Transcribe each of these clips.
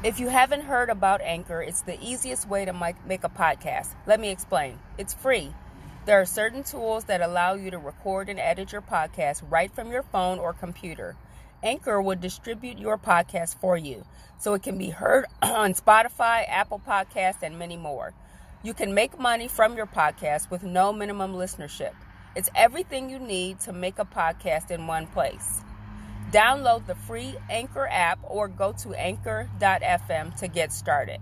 If you haven't heard about Anchor, it's the easiest way to make a podcast. Let me explain. It's free. There are certain tools that allow you to record and edit your podcast right from your phone or computer. Anchor will distribute your podcast for you, so it can be heard on Spotify, Apple Podcasts, and many more. You can make money from your podcast with no minimum listenership. It's everything you need to make a podcast in one place. Download the free Anchor app or go to anchor.fm to get started.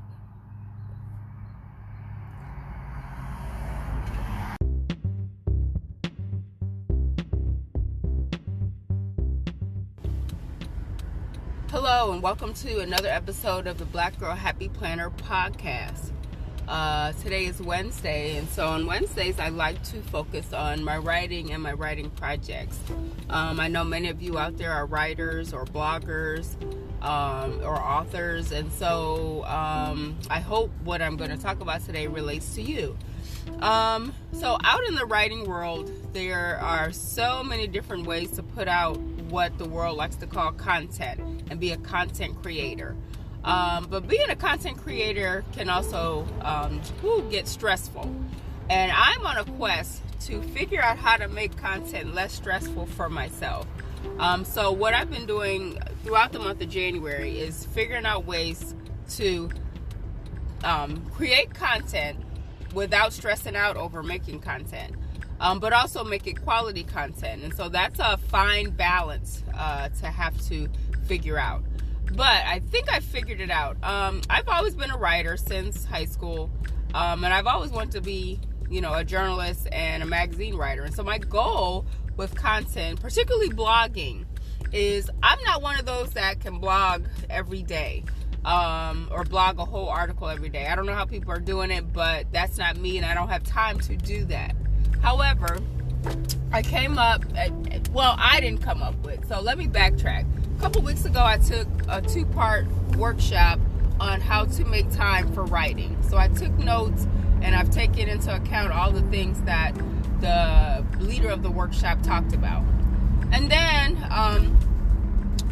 Hello and welcome to another episode of the Black Girl Happy Planner podcast. Today is Wednesday, and so on Wednesdays I like to focus on my writing and my writing projects. I know many of you out there are writers or bloggers or authors, and so I hope what I'm going to talk about today relates to you. So out in the writing world, there are so many different ways to put out what the world likes to call content and be a content creator. But being a content creator can also get stressful. And I'm on a quest to figure out how to make content less stressful for myself. So what I've been doing throughout the month of January is figuring out ways to create content without stressing out over making content, but also make it quality content. And so that's a fine balance to have to figure out. But I think I figured it out. I've always been a writer since high school, and I've always wanted to be, a journalist and a magazine writer. And so my goal with content, particularly blogging, is I'm not one of those that can blog every day or blog a whole article every day. I don't know how people are doing it, but that's not me, and I don't have time to do that. However, I didn't come up with, so let me backtrack. A couple weeks ago, I took a 2-part workshop on how to make time for writing. So I took notes, and I've taken into account all the things that the leader of the workshop talked about. And then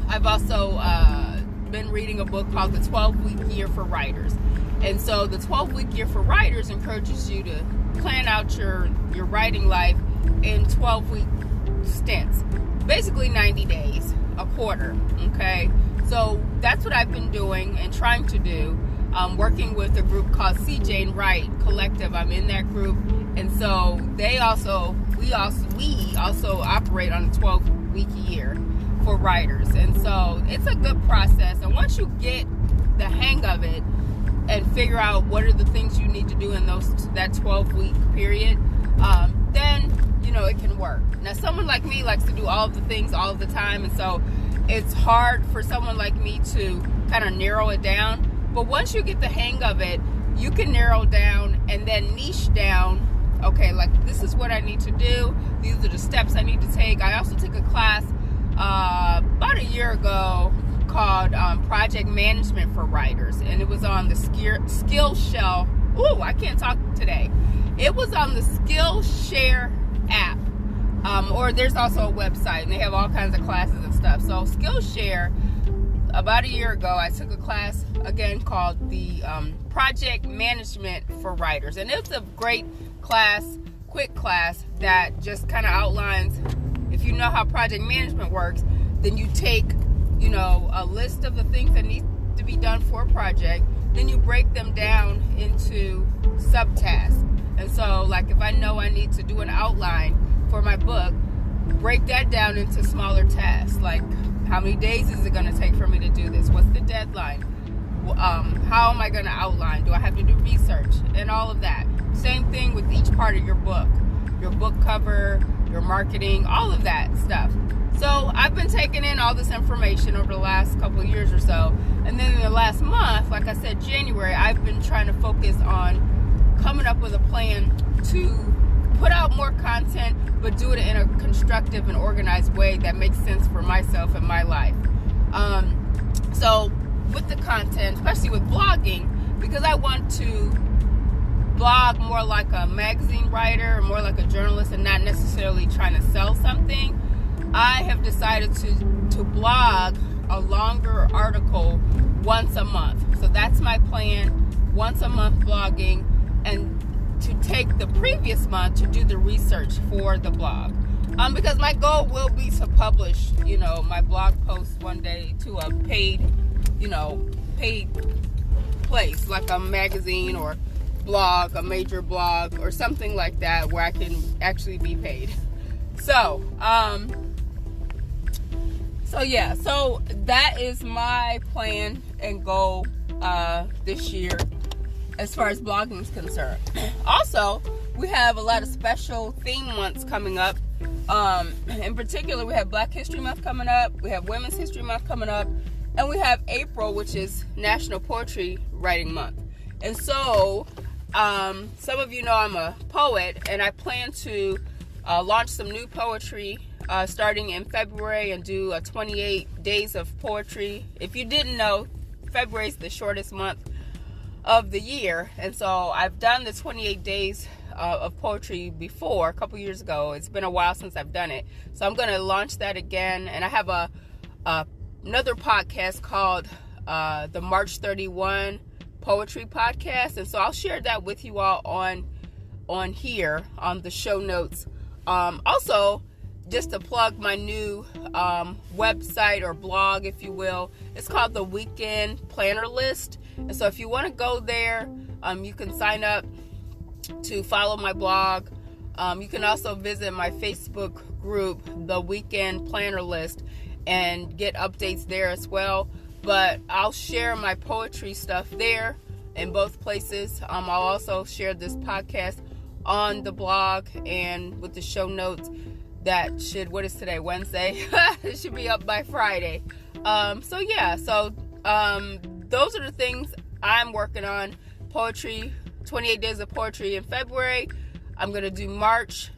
I've also been reading a book called The 12-Week Year for Writers. And so the 12-Week Year for Writers encourages you to plan out your writing life in 12-week stints. Basically 90 days. A quarter, okay? So that's what I've been doing and trying to do, working with a group called CJ and Write Collective. I'm in that group, and so we also operate on a 12-week year for writers, and so it's a good process. And once you get the hang of it and figure out what are the things you need to do in that 12-week period, then it can work. Now, someone like me likes to do all of the things all of the time, and so it's hard for someone like me to kind of narrow it down. But once you get the hang of it, you can narrow down and then niche down. Okay, like this is what I need to do. These are the steps I need to take. I also took a class about a year ago called Project Management for Writers, and it was on the Skillshare. Ooh, I can't talk today. It was on the Skillshare app, or there's also a website, and they have all kinds of classes and stuff. So Skillshare, about a year ago, I took a class again called the Project Management for Writers, and it's a great class, quick class that just kind of outlines, if you know how project management works, then you take a list of the things that need to be done for a project, then you break them down into subtasks. And so, like, if I know I need to do an outline for my book, break that down into smaller tasks. Like, how many days is it going to take for me to do this? What's the deadline? How am I going to outline? Do I have to do research? And all of that. Same thing with each part of your book cover, your marketing, all of that stuff. So I've been taking in all this information over the last couple of years or so. And then in the last month, like I said, January, I've been trying to focus on coming up with a plan to put out more content, but do it in a constructive and organized way that makes sense for myself and my life. So with the content, especially with blogging, because I want to blog more like a magazine writer, more like a journalist, and not necessarily trying to sell something, I have decided to blog a longer article once a month. So my plan, once a month blogging, and to take the previous month to do the research for the blog. Because my goal will be to publish, my blog post one day to a paid place, like a magazine or blog, a major blog or something like that, where I can actually be paid. So that is my plan and goal this year as far as blogging is concerned. Also, we have a lot of special theme months coming up. In particular, we have Black History Month coming up, we have Women's History Month coming up, and we have April, which is National Poetry Writing Month. And so, some of you know I'm a poet, and I plan to launch some new poetry starting in February and do 28 days of poetry. If you didn't know, February is the shortest month of the year, and so I've done the 28 days of poetry before, a couple years ago. It's been a while since I've done it, so I'm going to launch that again. And I have another podcast called the March 31 Poetry Podcast, and so I'll share that with you all on here on the show notes. Also, just to plug my new website or blog, if you will, it's called the Weekend Planner List. And so if you want to go there, you can sign up to follow my blog. You can also visit my Facebook group, the Weekend Planner List, and get updates there as well. But I'll share my poetry stuff there in both places. I'll also share this podcast on the blog and with the show notes. That should, what is today, Wednesday? It should be up by Friday. Those are the things I'm working on. Poetry, 28 days of poetry in February. I'm going to do March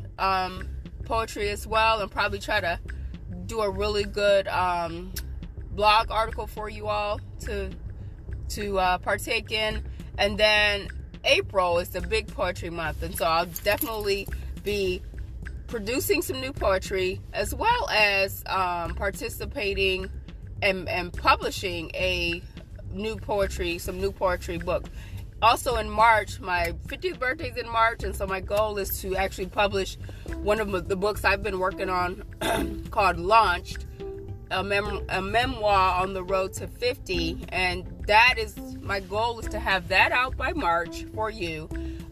poetry as well, and probably try to do a really good blog article for you all to partake in. And then April is the big poetry month, and so I'll definitely be producing some new poetry, as well as participating and publishing some new poetry book. Also in March, my 50th birthday is in March, and so my goal is to actually publish one of the books I've been working on called Launched, a memoir on the road to 50, and that is, my goal is to have that out by March for you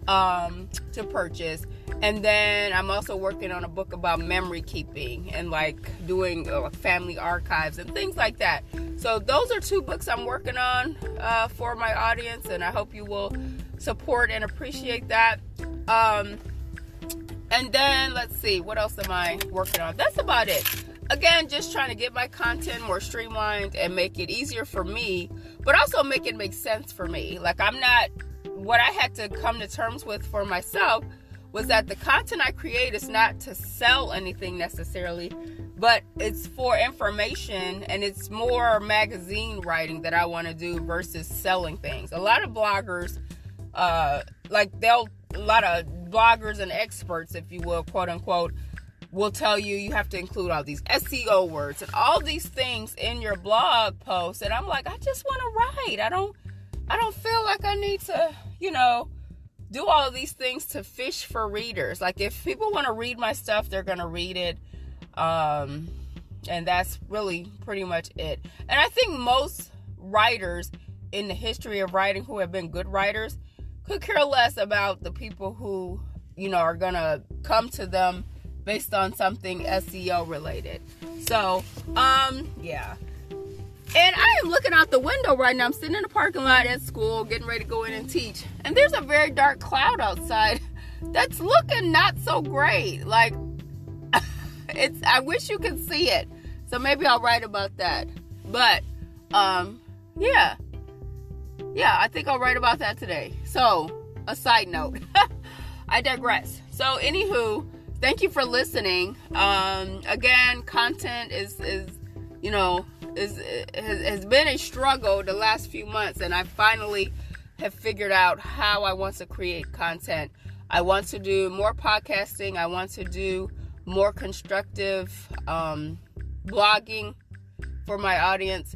to purchase. And then I'm also working on a book about memory keeping and like doing family archives and things like that. So those are two books I'm working on for my audience, and I hope you will support and appreciate that. And then let's see, what else am I working on? That's about it. Again, just trying to get my content more streamlined and make it easier for me, but also make it make sense for me. Like, what I had to come to terms with for myself was that the content I create is not to sell anything necessarily, but it's for information, and it's more magazine writing that I want to do versus selling things. A lot of bloggers, a lot of bloggers and experts, if you will, quote unquote, will tell you have to include all these SEO words and all these things in your blog post. And I'm like, I just want to write. I don't feel like I need to, do all of these things to fish for readers. Like, if people want to read my stuff, they're going to read it. And that's really pretty much it. And I think most writers in the history of writing who have been good writers could care less about the people who, are going to come to them based on something SEO related. So, yeah. And I am looking out the window right now. I'm sitting in the parking lot at school, getting ready to go in and teach. And there's a very dark cloud outside that's looking not so great. Like, I wish you could see it. So maybe I'll write about that. But, yeah, I think I'll write about that today. So, a side note. I digress. So, anywho, thank you for listening. Again, content has been a struggle the last few months, and I finally have figured out how I want to create content. I want to do more podcasting. I want to do more constructive blogging for my audience.